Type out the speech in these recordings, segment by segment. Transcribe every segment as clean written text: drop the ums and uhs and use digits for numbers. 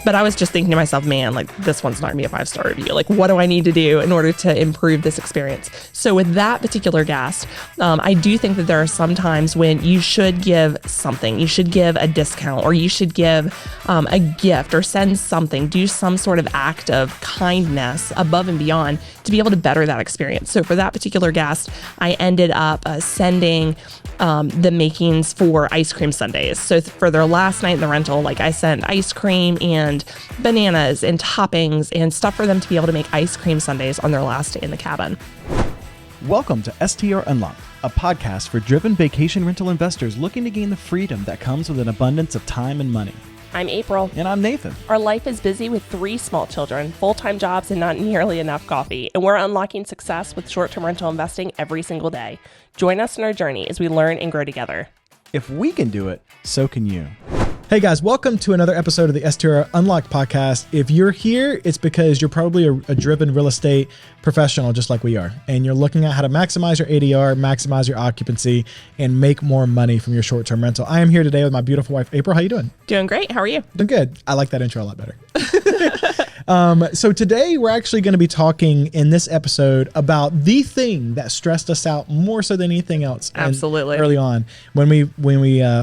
But I was just thinking to myself, man, like this one's not gonna be a 5-star review. Like, what do I need to do in order to improve this experience? So with that particular guest, I do think that there are some times when you should give something. You should give a discount, or you should give a gift, or send something, do some sort of act of kindness above and beyond to be able to better that experience. So for that particular guest, I ended up sending the makings for ice cream sundaes. So for their last night in the rental, like I sent ice cream and bananas and toppings and stuff for them to be able to make ice cream sundaes on their last day in the cabin. Welcome to STR Unlocked, a podcast for driven vacation rental investors looking to gain the freedom that comes with an abundance of time and money. I'm April. And I'm Nathan. Our life is busy with 3 small children, full-time jobs, and not nearly enough coffee. And we're unlocking success with short-term rental investing every single day. Join us in our journey as we learn and grow together. If we can do it, so can you. Hey guys, welcome to another episode of the STR Unlocked podcast. If you're here, it's because you're probably a driven real estate professional just like we are. And you're looking at how to maximize your ADR, maximize your occupancy, and make more money from your short-term rental. I am here today with my beautiful wife, April. How you doing? Doing great. How are you? Doing good. I like that intro a lot better. So today we're actually going to be talking in this episode about the thing that stressed us out more so than anything else. Absolutely. Early on, when we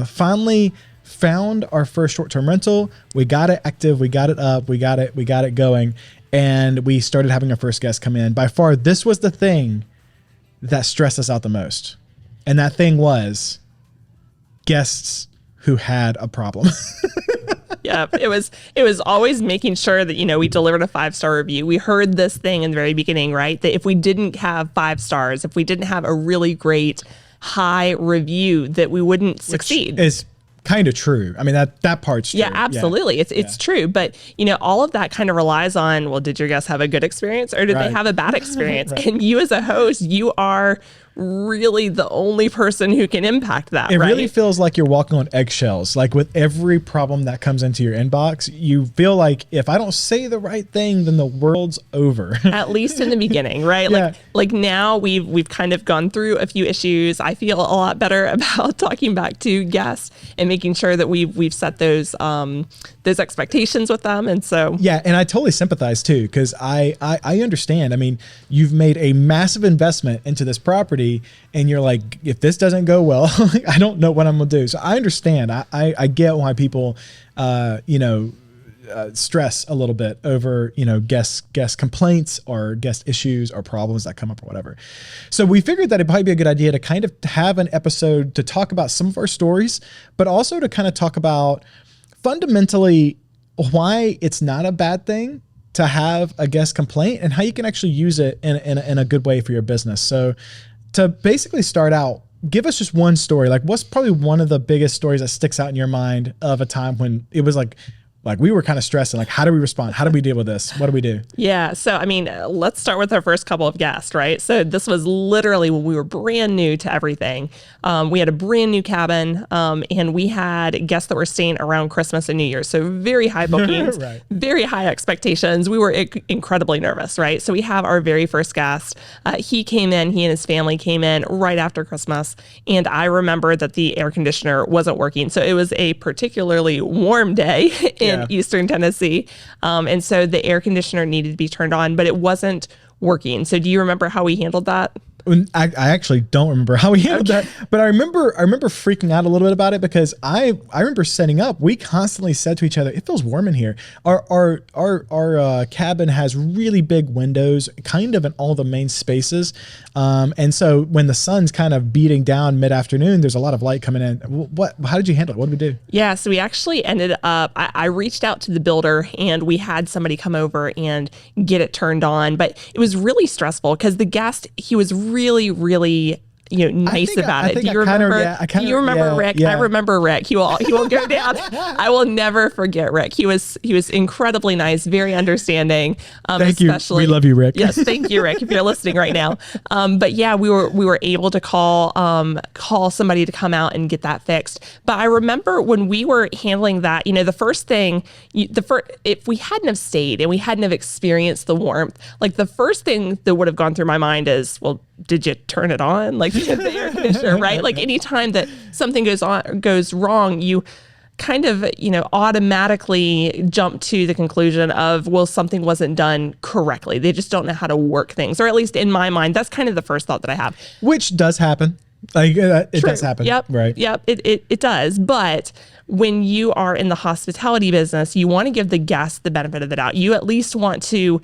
finally found our first short-term rental, we got it active, we got it up, we got it going, and we started having our first guest come in. By far, this was the thing that stressed us out the most. And that thing was guests who had a problem. Yeah, it was always making sure that, we delivered a 5-star review. We heard this thing in the very beginning, right? That if we didn't have 5 stars, if we didn't have a really great high review, that we wouldn't succeed. Which is kind of true. I mean, that part's true. Yeah, absolutely. It's true. But, all of that kind of relies on, well, did your guests have a good experience or did they have a bad experience? Right. And you as a host, you are really the only person who can impact that, It right? really feels like you're walking on eggshells. Like with every problem that comes into your inbox, you feel like if I don't say the right thing, then the world's over. At least in the beginning, right? Yeah. Like now we've kind of gone through a few issues. I feel a lot better about talking back to guests and making sure that we've set those expectations with them. And so Yeah, and I totally sympathize too, because I understand. I mean, you've made a massive investment into this property, and you're like, if this doesn't go well, I don't know what I'm gonna do. So I understand. I get why people, stress a little bit over, guest complaints or guest issues or problems that come up or whatever. So we figured that it'd probably be a good idea to kind of have an episode to talk about some of our stories, but also to kind of talk about fundamentally why it's not a bad thing to have a guest complaint and how you can actually use it in a good way for your business. So to basically start out, give us just one story. Like, what's probably one of the biggest stories that sticks out in your mind of a time when it was like we were kind of stressing, like, how do we respond? How do we deal with this? What do we do? Yeah. So, I mean, let's start with our first couple of guests, right? So this was literally when we were brand new to everything. We had a brand new cabin, and we had guests that were staying around Christmas and New Year's. So very high bookings, Right. Very high expectations. We were incredibly nervous, right? So we have our very first guest. He and his family came in right after Christmas. And I remember that the air conditioner wasn't working. So it was a particularly warm day in Eastern Tennessee. And so the air conditioner needed to be turned on, but it wasn't working. So do you remember how we handled that? I actually don't remember how we handled that, but I remember freaking out a little bit about it because I remember setting up. We constantly said to each other, "It feels warm in here." Our cabin has really big windows, kind of in all the main spaces, and so when the sun's kind of beating down mid-afternoon, there's a lot of light coming in. How did you handle it? What did we do? Yeah, so we actually ended up. I reached out to the builder, and we had somebody come over and get it turned on, but it was really stressful because the guest, he was really nice about it. Do you remember Rick? Yeah. I remember Rick. He will go down. I will never forget Rick. He was incredibly nice, very understanding. Thank you. We love you, Rick. Yes, thank you, Rick, if you're listening right now. But yeah, we were able to call somebody to come out and get that fixed. But I remember when we were handling that, the first thing, if we hadn't have stayed and we hadn't have experienced the warmth, like the first thing that would have gone through my mind is, well, did you turn it on? Like the air conditioner, right? Like anytime that something goes wrong, kind of, automatically jump to the conclusion of, well, something wasn't done correctly. They just don't know how to work things. Or at least in my mind, that's kind of the first thought that I have. Which does happen. Like it does happen. Yep. Right. Yep. It does. But when you are in the hospitality business, you want to give the guests the benefit of the doubt. You at least want to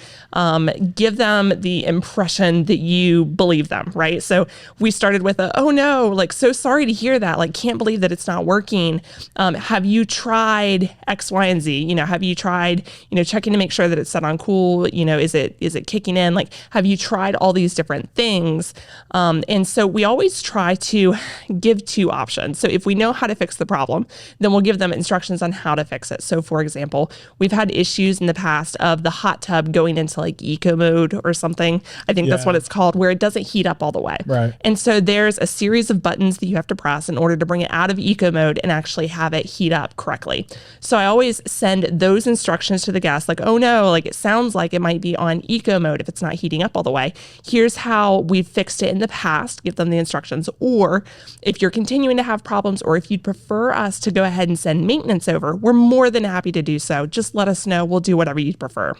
give them the impression that you believe them, right? So we started with oh no, like, so sorry to hear that. Like, can't believe that it's not working. Have you tried X, Y, and Z? Have you tried, checking to make sure that it's set on cool? Is it kicking in? Like, have you tried all these different things? And so we always try to give two options. So if we know how to fix the problem, then we'll give them instructions on how to fix it. So for example, we've had issues in the past of the hot tub going into like eco mode or something. I think that's what it's called, where it doesn't heat up all the way. Right. And so there's a series of buttons that you have to press in order to bring it out of eco mode and actually have it heat up correctly. So I always send those instructions to the guests, like, oh no, like, it sounds like it might be on eco mode if it's not heating up all the way. Here's how we've fixed it in the past. Give them the instructions. Or if you're continuing to have problems, or if you'd prefer us to go ahead and send maintenance over, we're more than happy to do so. Just let us know. We'll do whatever you'd prefer.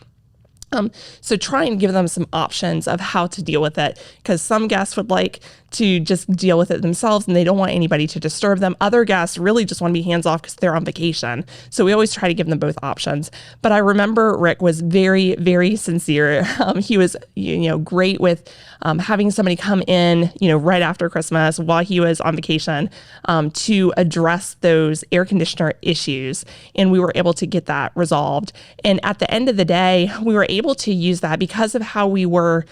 So try and give them some options of how to deal with it, because some guests would like to just deal with it themselves and they don't want anybody to disturb them. Other guests really just want to be hands off because they're on vacation. So we always try to give them both options. But I remember Rick was very, very sincere. He was, great with having somebody come in, right after Christmas while he was on vacation to address those air conditioner issues. And we were able to get that resolved. And at the end of the day, we were able to use that because of how we were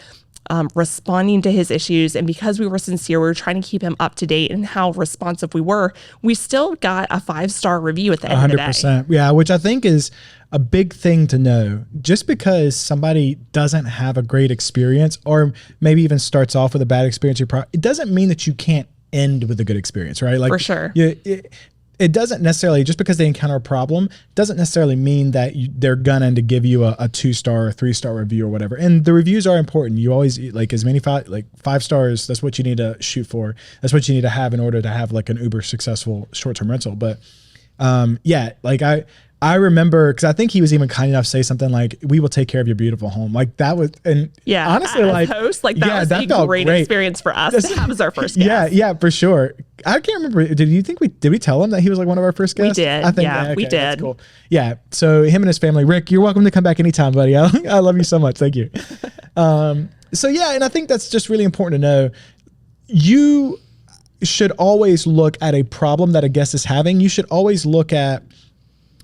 responding to his issues, and because we were sincere, we were trying to keep him up to date and how responsive we were. We still got a 5-star review at the end of the day. 100%. Yeah, which I think is a big thing to know. Just because somebody doesn't have a great experience, or maybe even starts off with a bad experience, it doesn't mean that you can't end with a good experience, right? Like, for sure. It doesn't necessarily, just because they encounter a problem, doesn't necessarily mean that they're gonna to give you a 2-star or 3-star review or whatever. And the reviews are important. You always, like, as many 5 stars, that's what you need to shoot for. That's what you need to have in order to have like an uber successful short-term rental. But like I remember, because I think he was even kind enough to say something like, "We will take care of your beautiful home." Like, that was, and honestly, as like host, like, that was a great experience for us to have as our first guest. Yeah, for sure. I can't remember. Did we tell him that he was like one of our first guests? We did. I think, okay, we did. That's cool. Yeah. So him and his family. Rick, you're welcome to come back anytime, buddy. I love you so much. Thank you. So yeah, and I think that's just really important to know. You should always look at a problem that a guest is having. You should always look at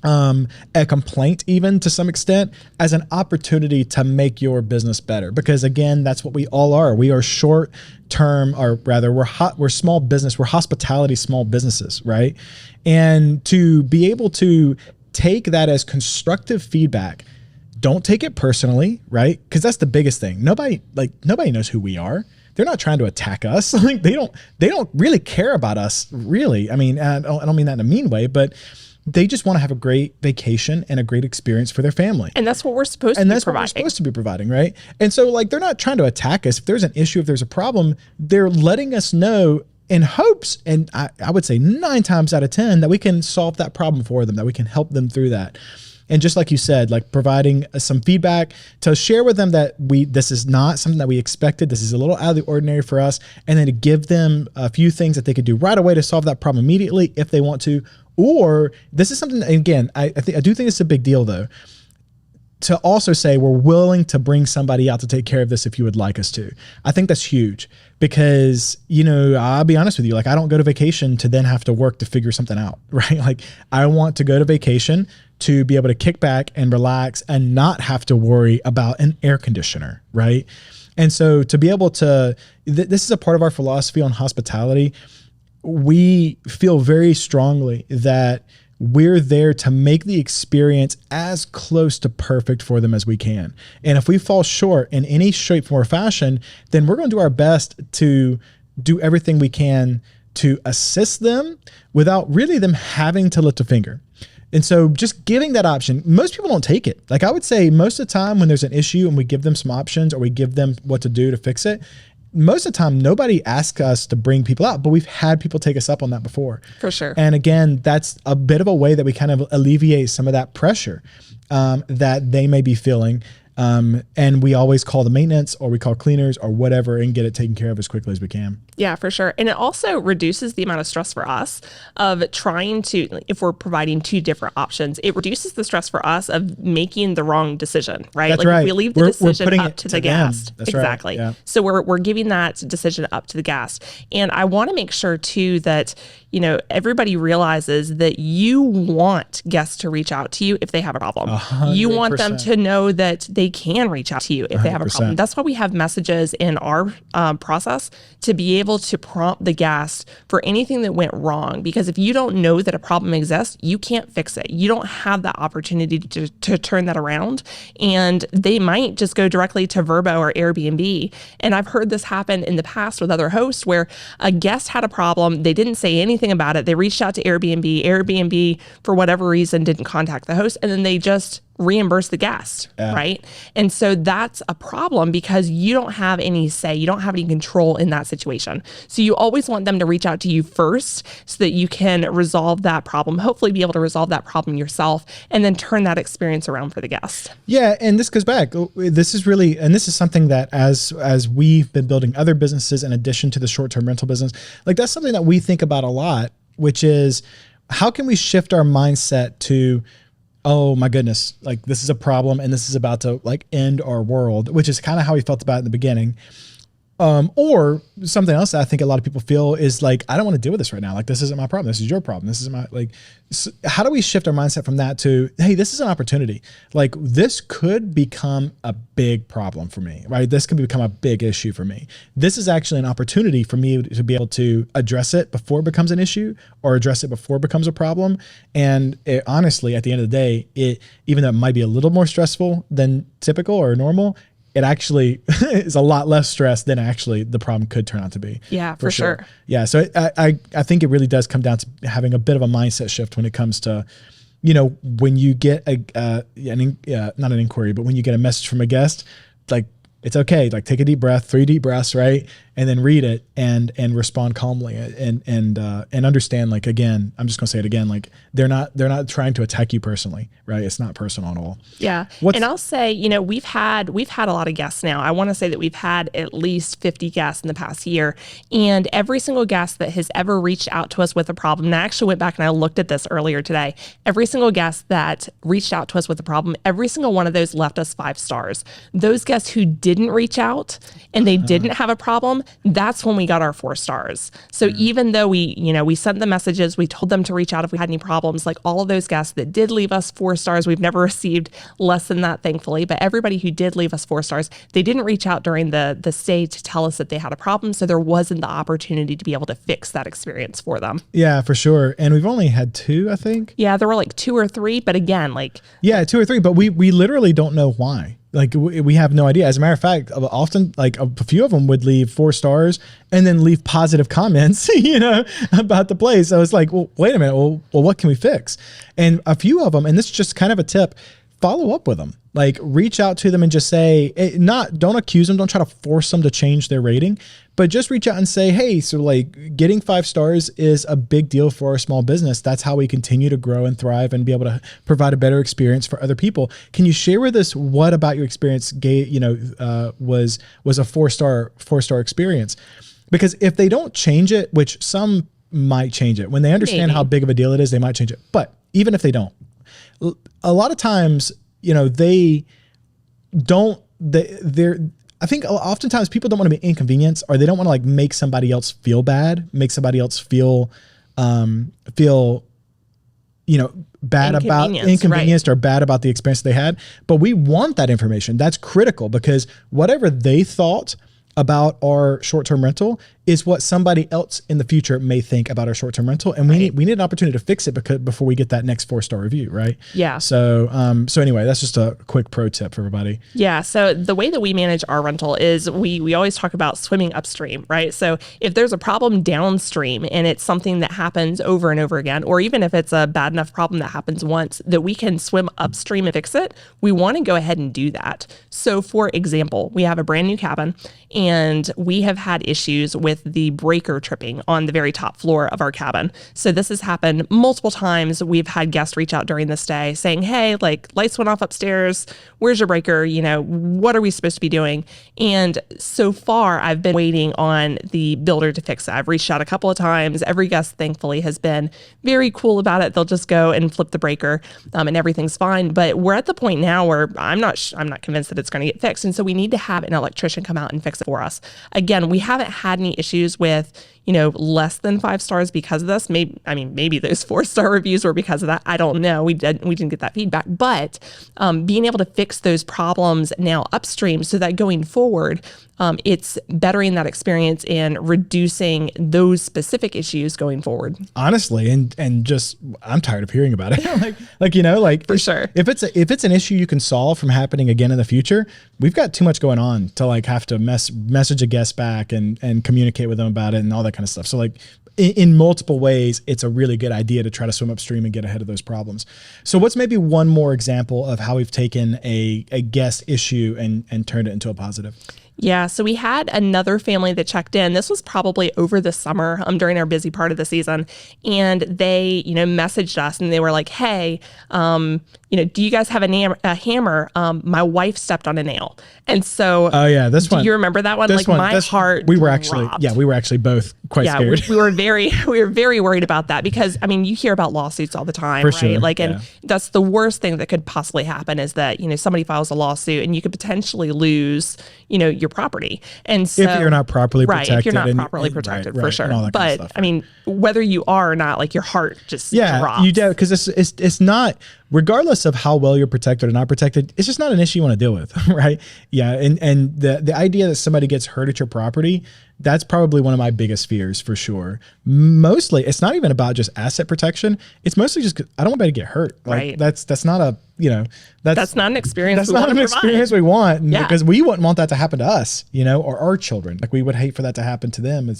a complaint, even to some extent, as an opportunity to make your business better. Because again, that's what we all are. We are short term, or rather we're small business. We're hospitality small businesses, right? And to be able to take that as constructive feedback, don't take it personally, right? Because that's the biggest thing. Nobody knows who we are. They're not trying to attack us. Like, they don't really care about us, really. I mean, I don't mean that in a mean way, but they just want to have a great vacation and a great experience for their family. And that's what we're supposed to be providing. And that's what we're supposed to be providing, right? And so, like, they're not trying to attack us. If there's an issue, if there's a problem, they're letting us know in hopes, and I would say 9 times out of 10, that we can solve that problem for them, that we can help them through that. And just like you said, like, providing some feedback to share with them that this is not something that we expected. This is a little out of the ordinary for us. And then to give them a few things that they could do right away to solve that problem immediately if they want to. Or this is something that, again, I do think it's a big deal, though, to also say we're willing to bring somebody out to take care of this if you would like us to. I think that's huge because, I'll be honest with you, like, I don't go to vacation to then have to work to figure something out, right? Like, I want to go to vacation to be able to kick back and relax and not have to worry about an air conditioner, right? And so to be able to, this is a part of our philosophy on hospitality. We feel very strongly that we're there to make the experience as close to perfect for them as we can. And if we fall short in any shape or fashion, then we're going to do our best to do everything we can to assist them without really them having to lift a finger. And so just giving that option, most people don't take it. Like, I would say most of the time when there's an issue and we give them some options or we give them what to do to fix it, most of the time, nobody asks us to bring people out, but we've had people take us up on that before. For sure. And again, that's a bit of a way that we kind of alleviate some of that pressure that they may be feeling. And we always call the maintenance, or we call cleaners or whatever, and get it taken care of as quickly as we can. Yeah, for sure. And it also reduces the amount of stress for us of trying to, if we're providing two different options, it reduces the stress for us of making the wrong decision, right? That's like right. if we leave the decision up to the them. guest. That's exactly. Right. Yeah. So we're giving that decision up to the guest. And I want to make sure too that, you know, everybody realizes that you want guests to reach out to you if they have a problem. 100%. You want them to know that they can reach out to you if they have a problem. 100%. That's why we have messages in our process to be able to prompt the guest for anything that went wrong. Because if you don't know that a problem exists, you can't fix it. You don't have that opportunity to turn that around. And they might just go directly to Vrbo or Airbnb. And I've heard this happen in the past with other hosts where a guest had a problem. They didn't say anything about it. They reached out to Airbnb. Airbnb, for whatever reason, didn't contact the host. And then they just reimburse the guest, right? And so that's a problem because you don't have any say, you don't have any control in that situation. So you always want them to reach out to you first so that you can resolve that problem, hopefully be able to resolve that problem yourself, and then turn that experience around for the guest. Yeah, and this goes back. This is really, and this is something that as we've been building other businesses in addition to the short-term rental business, like that's something that we think about a lot, which is how can we shift our mindset to, oh my goodness, like this is a problem and this is about to like end our world, which is kind of how we felt about it in the beginning. Or something else that I think a lot of people feel is like, I don't want to deal with this right now. Like, this isn't my problem. This is your problem. This is my, like, so how do we shift our mindset from that to, hey, this is an opportunity. Like, this could become a big problem for me, right? This could become a big issue for me. This is actually an opportunity for me to be able to address it before it becomes an issue, or address it before it becomes a problem. And it, honestly, at the end of the day, even though it might be a little more stressful than typical or normal, it actually is a lot less stress than actually the problem could turn out to be. Yeah, for sure. Yeah. So I think it really does come down to having a bit of a mindset shift when it comes to, you know, when you get not an inquiry, but when you get a message from a guest, like, it's okay. Like, take a deep breath, 3 deep breaths, right? And then read it and respond calmly and understand, like, again, I'm just going to say it again, like they're not trying to attack you personally, right? It's not personal at all. Yeah. And I'll say, you know, we've had a lot of guests now. I want to say that we've had at least 50 guests in the past year, and every single guest that has ever reached out to us with a problem, and I actually went back and I looked at this earlier today, every single guest that reached out to us with a problem, every single one of those left us 5 stars. Those guests who didn't reach out and they didn't have a problem, that's when we got our 4 stars. So even though we sent the messages, we told them to reach out if we had any problems, like all of those guests that did leave us 4 stars, we've never received less than that, thankfully, but everybody who did leave us 4 stars, they didn't reach out during the stay to tell us that they had a problem. So there wasn't the opportunity to be able to fix that experience for them. Yeah, for sure. And we've only had 2, I think. Yeah, there were like 2 or 3, but again, like. Yeah, 2 or 3, but we literally don't know why. Like, we have no idea. As a matter of fact, often, like, a few of them would leave 4 stars and then leave positive comments, you know, about the place. So it's like, well, wait a minute. Well, what can we fix? And a few of them, and this is just kind of a tip, follow up with them. Like, reach out to them and just say, don't accuse them. Don't try to force them to change their rating, but just reach out and say, hey, so like getting 5 stars is a big deal for our small business. That's how we continue to grow and thrive and be able to provide a better experience for other people. Can you share with us what about your experience was a 4-star experience? Because if they don't change it, which some might change it, when they understand how big of a deal it is, they might change it. But even if they don't, a lot of times, you know, I think oftentimes people don't want to be inconvenienced, or they don't want to like make somebody else feel bad, make somebody else feel, you know, bad about inconvenienced, right, or bad about the experience they had. But we want that information. That's critical, because whatever they thought about our short-term rental is what somebody else in the future may think about our short-term rental, and we need an opportunity to fix it before we get that next 4-star review, right? Yeah. So anyway, that's just a quick pro tip for everybody. Yeah. So the way that we manage our rental is we always talk about swimming upstream, right? So if there's a problem downstream and it's something that happens over and over again, or even if it's a bad enough problem that happens once that we can swim upstream and fix it, we want to go ahead and do that. So for example, we have a brand new cabin and we have had issues with the breaker tripping on the very top floor of our cabin. So this has happened multiple times. We've had guests reach out during this day saying, hey, like lights went off upstairs. Where's your breaker? You know, what are we supposed to be doing? And so far I've been waiting on the builder to fix it. I've reached out a couple of times. Every guest thankfully has been very cool about it. They'll just go and flip the breaker and everything's fine. But we're at the point now where I'm not convinced that it's going to get fixed. And so we need to have an electrician come out and fix it for us. Again, we haven't had any issues with, you know, less than 5 stars because of this. Maybe those 4-star reviews were because of that. I don't know. We didn't get that feedback, but being able to fix those problems now upstream so that going forward, it's bettering that experience and reducing those specific issues going forward. Honestly, and just I'm tired of hearing about it. For sure. If it's an issue you can solve from happening again in the future, we've got too much going on to like have to message a guest back and communicate with them about it and all that kind of stuff. So like in multiple ways, it's a really good idea to try to swim upstream and get ahead of those problems. So what's maybe one more example of how we've taken a guest issue and turned it into a positive? Yeah, so we had another family that checked in. This was probably over the summer during our busy part of the season. And they, you know, messaged us and they were like, hey, you know, do you guys have a hammer? My wife stepped on a nail. And so, oh yeah, this one. Do you remember that one? Like my heart we were actually both quite scared. We were very worried about that because, I mean, you hear about lawsuits all the time, for right? Sure, like, and that's the worst thing that could possibly happen is that, you know, somebody files a lawsuit and you could potentially lose, you know, your property. And so if you're not properly protected, if you're not properly protected, for sure. But kind of stuff, I mean, whether you are or not, like your heart just drops. You do, because it's not, regardless of how well you're protected or not protected, it's just not an issue you want to deal with, right? Yeah, and the idea that somebody gets hurt at your property, that's probably one of my biggest fears for sure. Mostly, it's not even about just asset protection. It's mostly just I don't want anybody to get hurt. Like, right. That's not a, you know, that's not an experience. That's not an experience we want, because we wouldn't want that to happen to us, you know, or our children. Like we would hate for that to happen to them.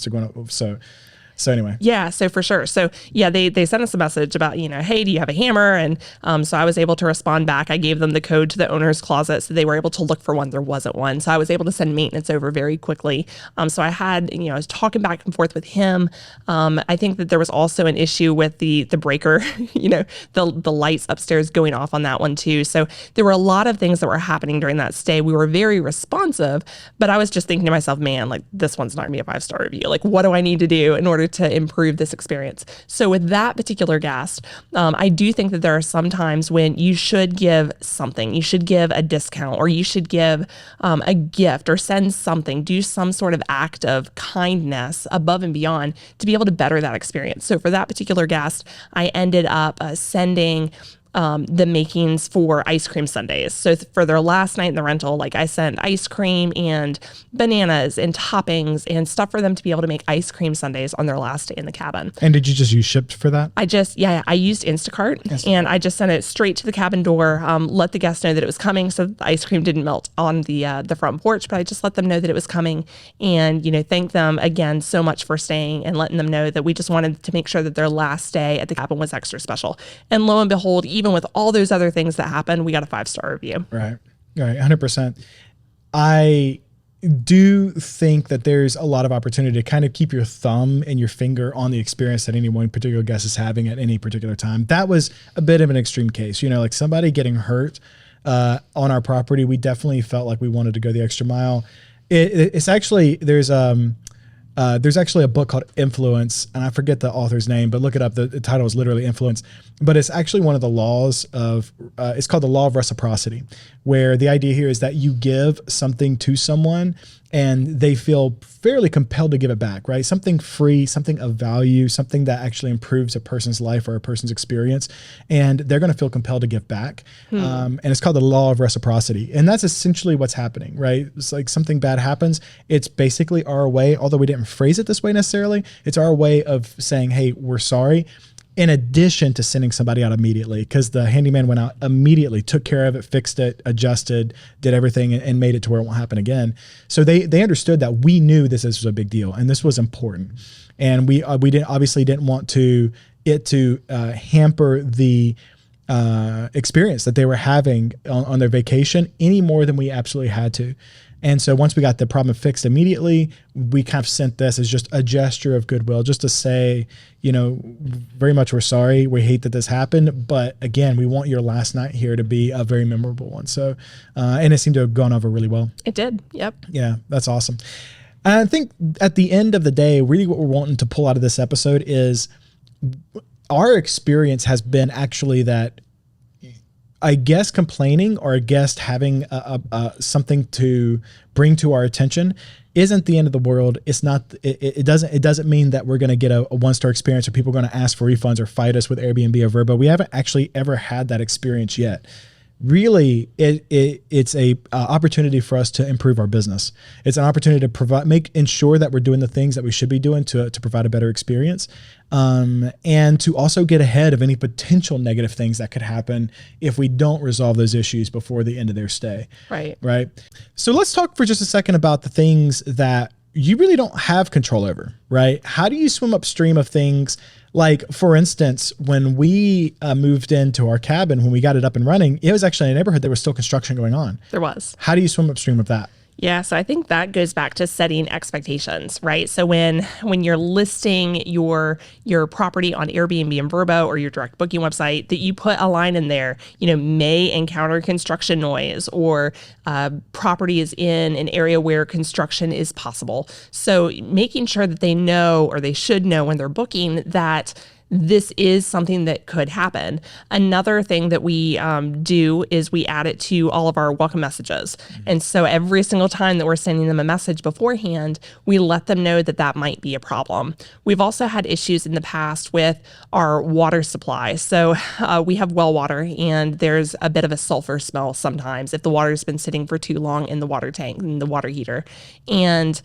So anyway. Yeah, so for sure. So yeah, they sent us a message about, you know, hey, do you have a hammer? And so I was able to respond back. I gave them the code to the owner's closet so they were able to look for one. There wasn't one. So I was able to send maintenance over very quickly. So I had, you know, I was talking back and forth with him. I think that there was also an issue with the breaker, you know, the lights upstairs going off on that one too. So there were a lot of things that were happening during that stay. We were very responsive, but I was just thinking to myself, man, like this one's not gonna be a 5-star review. Like what do I need to do in order to improve this experience? So with that particular guest, I do think that there are some times when you should give something. You should give a discount, or you should give a gift, or send something, do some sort of act of kindness above and beyond to be able to better that experience. So for that particular guest, I ended up sending the makings for ice cream sundaes. So for their last night in the rental, like I sent ice cream and bananas and toppings and stuff for them to be able to make ice cream sundaes on their last day in the cabin. And did you just use Shipt for that? I used Instacart, and I just sent it straight to the cabin door, let the guests know that it was coming so the ice cream didn't melt on the front porch, but I just let them know that it was coming and, you know, thank them again so much for staying and letting them know that we just wanted to make sure that their last day at the cabin was extra special. And lo and behold, even with all those other things that happened, we got a 5-star review. Right. 100%. I do think that there's a lot of opportunity to kind of keep your thumb and your finger on the experience that any one particular guest is having at any particular time. That was a bit of an extreme case, you know, like somebody getting hurt on our property. We definitely felt like we wanted to go the extra mile. It's actually, there's actually a book called Influence, and I forget the author's name, but look it up. The title is literally Influence, but it's actually one of the laws of, it's called the law of reciprocity, where the idea here is that you give something to someone and they feel fairly compelled to give it back, right? Something free, something of value, something that actually improves a person's life or a person's experience. And they're going to feel compelled to give back. And it's called the law of reciprocity. And that's essentially what's happening, right? It's like something bad happens. It's basically our way, although we didn't phrase it this way necessarily, it's our way of saying, hey, we're sorry. In addition to sending somebody out immediately, because the handyman went out immediately, took care of it, fixed it, adjusted, did everything, and made it to where it won't happen again. So they understood that we knew this was a big deal and this was important, and we didn't want it to hamper the experience that they were having on their vacation any more than we absolutely had to. And so once we got the problem fixed immediately, we kind of sent this as just a gesture of goodwill, just to say, very much we're sorry. We hate that this happened. But again, we want your last night here to be a very memorable one. So, and it seemed to have gone over really well. It did. Yep. Yeah, that's awesome. And I think at the end of the day, really what we're wanting to pull out of this episode is our experience has been actually that a guest complaining or a guest having something to bring to our attention isn't the end of the world. It's not. It doesn't mean that we're going to get a 1-star experience or people are going to ask for refunds or fight us with Airbnb or Vrbo. We haven't actually ever had that experience yet. Really, it's a opportunity for us to improve our business. It's an opportunity to ensure that we're doing the things that we should be doing to provide a better experience, and to also get ahead of any potential negative things that could happen if we don't resolve those issues before the end of their stay. Right. So let's talk for just a second about the things that you really don't have control over, right? How do you swim upstream of things? Like, for instance, when we moved into our cabin, when we got it up and running, it was actually in a neighborhood there was still construction going on. There was. How do you swim upstream of that? Yeah, so I think that goes back to setting expectations, right? So when you're listing your property on Airbnb and Vrbo or your direct booking website, that you put a line in there, may encounter construction noise, or property is in an area where construction is possible. So making sure that they know, or they should know when they're booking, that this is something that could happen. Another thing that we do is we add it to all of our welcome messages. And so every single time that we're sending them a message beforehand, we let them know that that might be a problem. We've also had issues in the past with our water supply. So we have well water, and there's a bit of a sulfur smell sometimes if the water's been sitting for too long in the water tank, in the water heater. And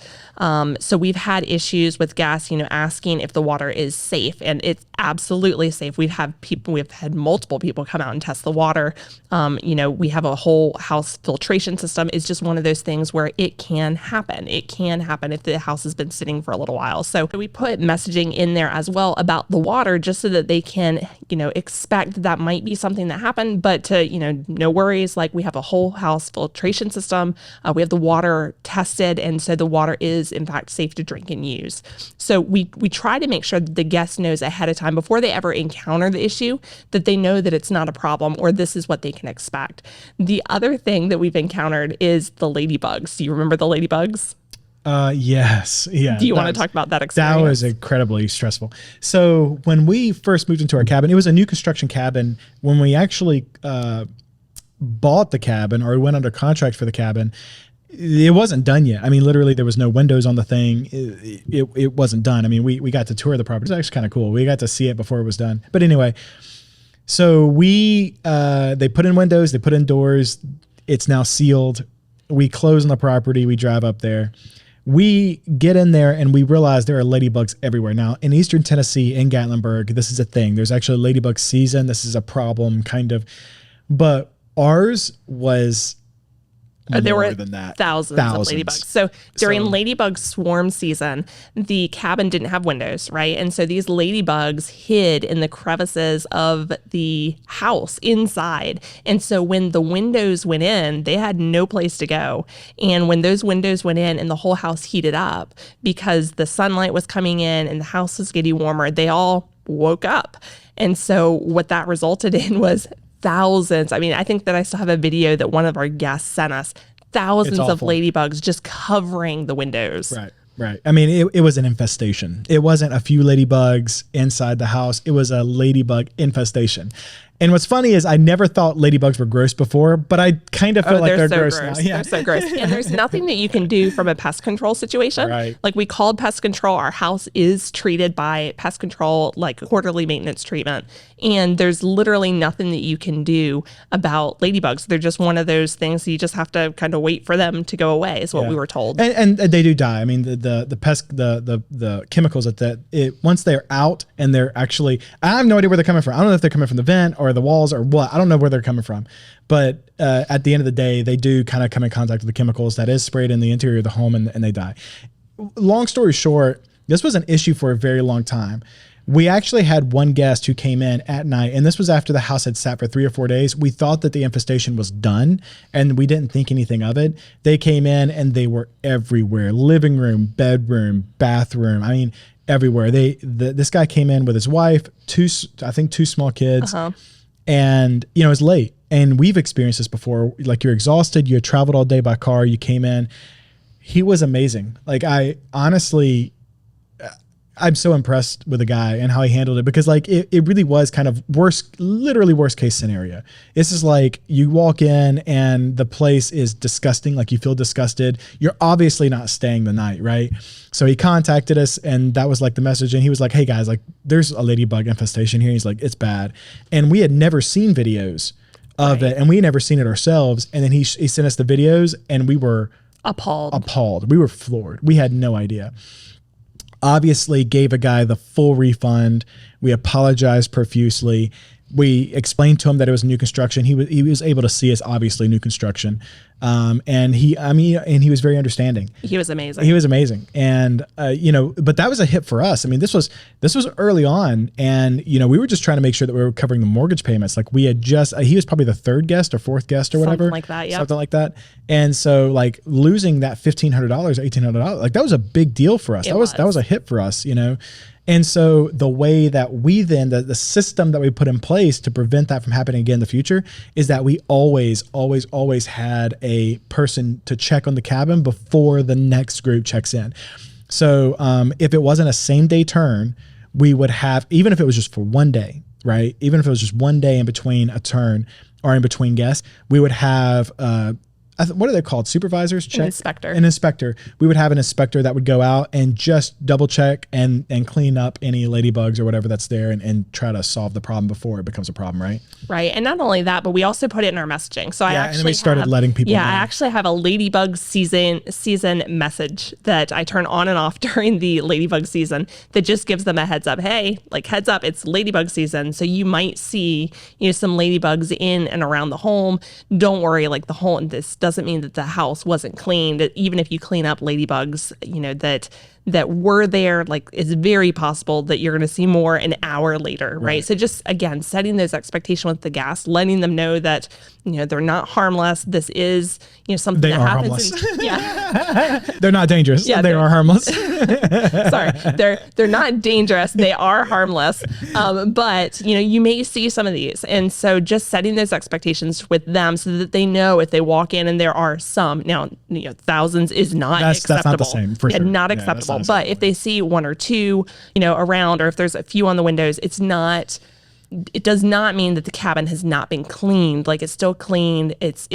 so we've had issues with guests, asking if the water is safe, and it's absolutely safe. We've had multiple people come out and test the water. We have a whole house filtration system. It's just one of those things where it can happen. It can happen if the house has been sitting for a little while. So we put messaging in there as well about the water, just so that they can, expect that might be something that happened, but to, no worries. Like, we have a whole house filtration system. We have the water tested. And so the water is in fact safe to drink and use. So we try to make sure that the guest knows ahead of time, before they ever encounter the issue, that they know that it's not a problem, or this is what they can expect. The other thing that we've encountered is the ladybugs. Do you remember the ladybugs? Yes. Yeah. Do you want to talk about that experience? That was incredibly stressful. So when we first moved into our cabin, it was a new construction cabin. When we actually bought the cabin, or went under contract for the cabin, it wasn't done yet. I mean, literally, there was no windows on the thing. It wasn't done. I mean, we got to tour the property. It's actually kind of cool. We got to see it before it was done. But anyway, so they put in windows, they put in doors. It's now sealed. We close on the property. We drive up there. We get in there and we realize there are ladybugs everywhere. Now, in Eastern Tennessee, in Gatlinburg, this is a thing. There's actually a ladybug season. This is a problem, kind of. But ours was there were than that. Thousands of ladybugs. So during ladybug swarm season, the cabin didn't have windows, right? And so these ladybugs hid in the crevices of the house inside. And so when the windows went in, they had no place to go. And when those windows went in and the whole house heated up because the sunlight was coming in and the house was getting warmer, they all woke up. And so what that resulted in was thousands. I mean, I think that I still have a video that one of our guests sent us. Thousands of ladybugs just covering the windows. Right. I mean, it was an infestation. It wasn't a few ladybugs inside the house. It was a ladybug infestation. And what's funny is I never thought ladybugs were gross before, but I kind of feel like they're so gross now. Yeah. They're so gross. And there's nothing that you can do from a pest control situation. Right. Like we called pest control. Our house is treated by pest control, like quarterly maintenance treatment. And there's literally nothing that you can do about ladybugs. They're just one of those things that you just have to kind of wait for them to go away is what we were told. And they do die. I mean, the pest, the chemicals once they're out and they're actually, I have no idea where they're coming from. I don't know if they're coming from the vent or the walls or what. I don't know where they're coming from. But at the end of the day, they do kind of come in contact with the chemicals that is sprayed in the interior of the home and they die. Long story short, this was an issue for a very long time. We actually had one guest who came in at night, and this was after the house had sat for 3 or 4 days. We thought that the infestation was done, and we didn't think anything of it. They came in, and they were everywhere. Living room, bedroom, bathroom. I mean, everywhere. This guy came in with his wife, two small kids, and, it was late. And we've experienced this before. Like, you're exhausted. You had traveled all day by car. You came in. He was amazing. Like, I'm so impressed with the guy and how he handled it because like it really was kind of literally worst case scenario. This is like you walk in and the place is disgusting. Like you feel disgusted. You're obviously not staying the night, right? So he contacted us and that was like the message. And he was like, hey guys, like there's a ladybug infestation here. He's like, it's bad. And we had never seen videos of it and we had never seen it ourselves. And then he sent us the videos and we were appalled. We were floored. We had no idea. Obviously gave a guy the full refund. We apologized profusely. We explained to him that it was new construction. He was able to see us, obviously new construction. And he was very understanding. He was amazing. And, but that was a hit for us. I mean, this was early on and, we were just trying to make sure that we were covering the mortgage payments. Like we had he was probably the 3rd guest or 4th guest or whatever. Something like that. Yeah. Something like that. And so like losing that $1,500, $1,800, like that was a big deal for us. That was a hit for us, And so the way that we then, the system that we put in place to prevent that from happening again in the future is that we always had a person to check on the cabin before the next group checks in. So if it wasn't a same day turn, we would have, even if it was just for one day, right? Even if it was just one day in between a turn or in between guests, we would have what are they called? Supervisors? An inspector. An inspector. We would have an inspector that would go out and just double check and clean up any ladybugs or whatever that's there and try to solve the problem before it becomes a problem, right? Right. And not only that, but we also put it in our messaging. So and then we started letting people know. I actually have a ladybug season message that I turn on and off during the ladybug season that just gives them a heads up. Hey, like heads up, it's ladybug season. So you might see, some ladybugs in and around the home. Don't worry, like this doesn't mean that the house wasn't cleaned. Even if you clean up ladybugs, that were there, like it's very possible that you're going to see more an hour later, right? So just again, setting those expectations with the guests, letting them know that they're not harmless. This is something that happens. They're not dangerous. Yeah, they are harmless. Sorry, they're not dangerous. They are harmless. But you may see some of these, and so just setting those expectations with them so that they know if they walk in and there are some. Now, thousands is not acceptable. That's not the same for sure. Not acceptable. But if they see one or two, around, or if there's a few on the windows, it does not mean that the cabin has not been cleaned. Like it's still cleaned. It's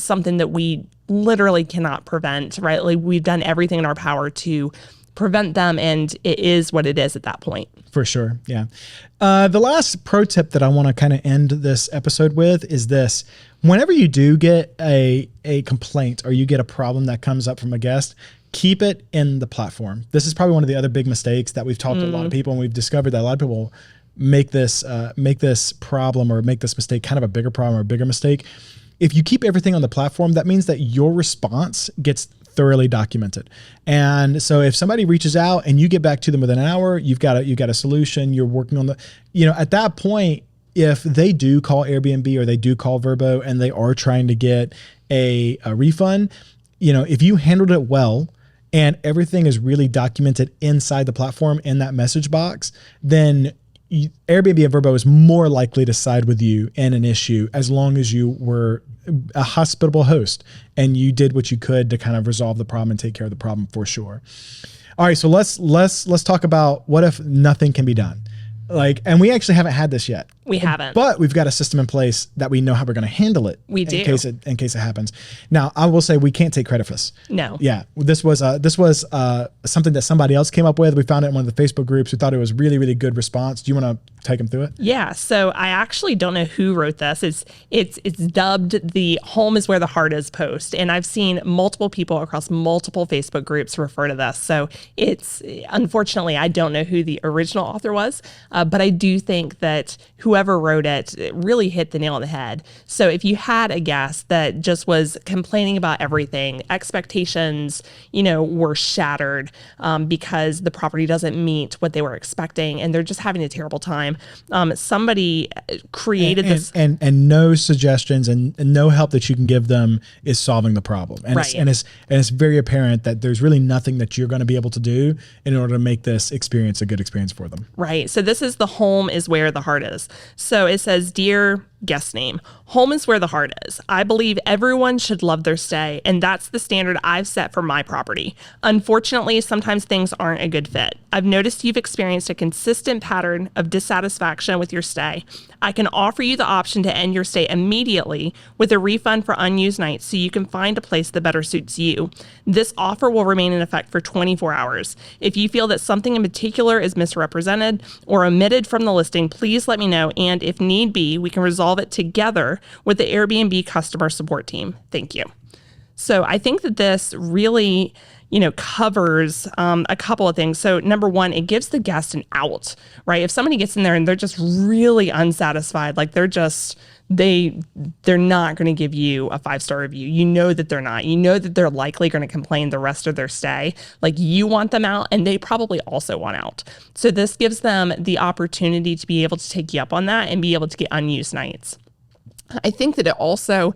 something that we literally cannot prevent, right? Like we've done everything in our power to prevent them, and it is what it is at that point. For sure. Yeah. The last pro tip that I want to kind of end this episode with is this. Whenever you do get a complaint or you get a problem that comes up from a guest, keep it in the platform. This is probably one of the other big mistakes that we've talked to a lot of people, and we've discovered that a lot of people make this problem or make this mistake kind of a bigger problem or a bigger mistake. If you keep everything on the platform, that means that your response gets thoroughly documented. And so if somebody reaches out and you get back to them within an hour, you've got a solution, you're working on at that point, if they do call Airbnb or they do call Vrbo and they are trying to get a refund, if you handled it well, and everything is really documented inside the platform in that message box, then Airbnb and Vrbo is more likely to side with you in an issue as long as you were a hospitable host and you did what you could to kind of resolve the problem and take care of the problem for sure. All right, so let's talk about what if nothing can be done. And we actually haven't had this yet. We haven't. But we've got a system in place that we know how we're going to handle it. We do. In case it happens. Now, I will say we can't take credit for this. No. Yeah. This was something that somebody else came up with. We found it in one of the Facebook groups. We thought it was really, really good response. Do you want to take them through it? Yeah. So I actually don't know who wrote this. It's dubbed the "Home is where the heart is" post. And I've seen multiple people across multiple Facebook groups refer to this. So unfortunately, I don't know who the original author was, but I do think that whoever wrote it really hit the nail on the head. So if you had a guest that just was complaining about everything, expectations, were shattered because the property doesn't meet what they were expecting, and they're just having a terrible time. Somebody created this, and no suggestions and no help that you can give them is solving the problem. And right. It's very apparent that there's really nothing that you're going to be able to do in order to make this experience a good experience for them. Right. So this is the "Home is where the heart is." So it says, "Dear guest name, home is where the heart is. I believe everyone should love their stay, and that's the standard I've set for my property. Unfortunately, sometimes things aren't a good fit. I've noticed you've experienced a consistent pattern of dissatisfaction with your stay. I can offer you the option to end your stay immediately with a refund for unused nights so you can find a place that better suits you. This offer will remain in effect for 24 hours. If you feel that something in particular is misrepresented or omitted from the listing, please let me know, and if need be, we can resolve it together with the Airbnb customer support team. Thank you." So I think that this really, covers a couple of things. So number one, it gives the guest an out, right? If somebody gets in there and they're just really unsatisfied, like they're not going to give you a 5-star review. You know that they're not. You know that they're likely going to complain the rest of their stay. Like, you want them out, and they probably also want out. So this gives them the opportunity to be able to take you up on that and be able to get unused nights. I think that it also,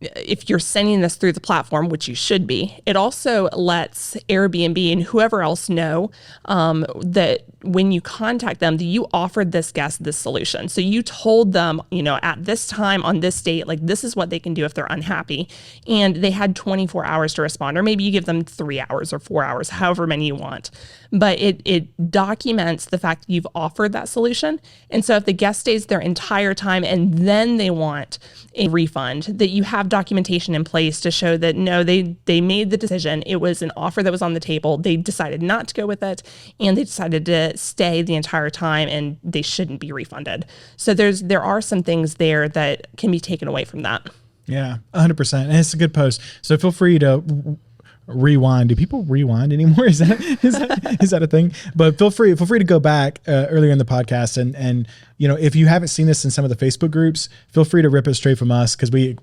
if you're sending this through the platform, which you should be, it also lets Airbnb and whoever else know that when you contact them, that you offered this guest this solution. So you told them, at this time on this date, like, this is what they can do if they're unhappy. And they had 24 hours to respond, or maybe you give them 3 hours or 4 hours, however many you want. But it documents the fact that you've offered that solution. And so if the guest stays their entire time and then they want a refund, that you have documentation in place to show that no, they made the decision. It was an offer that was on the table. They decided not to go with it, and they decided to stay the entire time, and they shouldn't be refunded. So there are some things there that can be taken away from that. Yeah, 100%. And it's a good post. So feel free to rewind. Do people rewind anymore? Is that a thing? But feel free to go back earlier in the podcast and if you haven't seen this in some of the Facebook groups, feel free to rip it straight from us, because we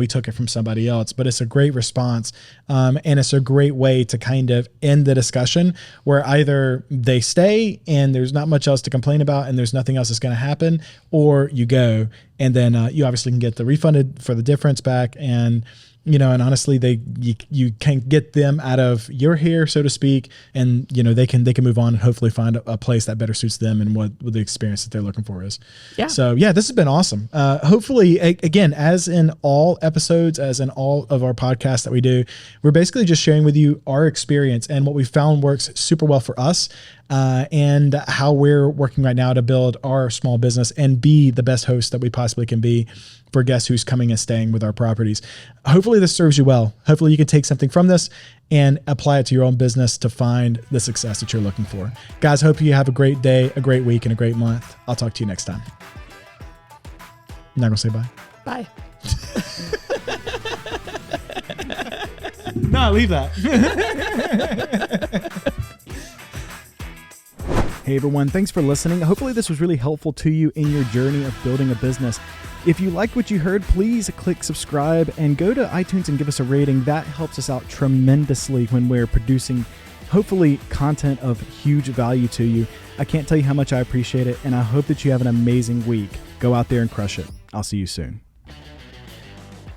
took it from somebody else. But it's a great response, and it's a great way to kind of end the discussion where either they stay and there's not much else to complain about and there's nothing else that's going to happen, or you go and then you obviously can get the refunded for the difference back, and and honestly, you can get them out of your hair, so to speak, and they can move on and hopefully find a place that better suits them and what the experience that they're looking for is. Yeah. So yeah, this has been awesome. Hopefully, again, as in all episodes, as in all of our podcasts that we do, we're basically just sharing with you our experience and what we found works super well for us. And how we're working right now to build our small business and be the best host that we possibly can be for guests who's coming and staying with our properties. Hopefully this serves you well. Hopefully you can take something from this and apply it to your own business to find the success that you're looking for. Guys, hope you have a great day, a great week, and a great month. I'll talk to you next time. You're not gonna say bye? Bye. No, leave that. Hey everyone, thanks for listening. Hopefully this was really helpful to you in your journey of building a business. If you like what you heard, please click subscribe and go to iTunes and give us a rating. That helps us out tremendously when we're producing, hopefully, content of huge value to you. I can't tell you how much I appreciate it, and I hope that you have an amazing week. Go out there and crush it. I'll see you soon.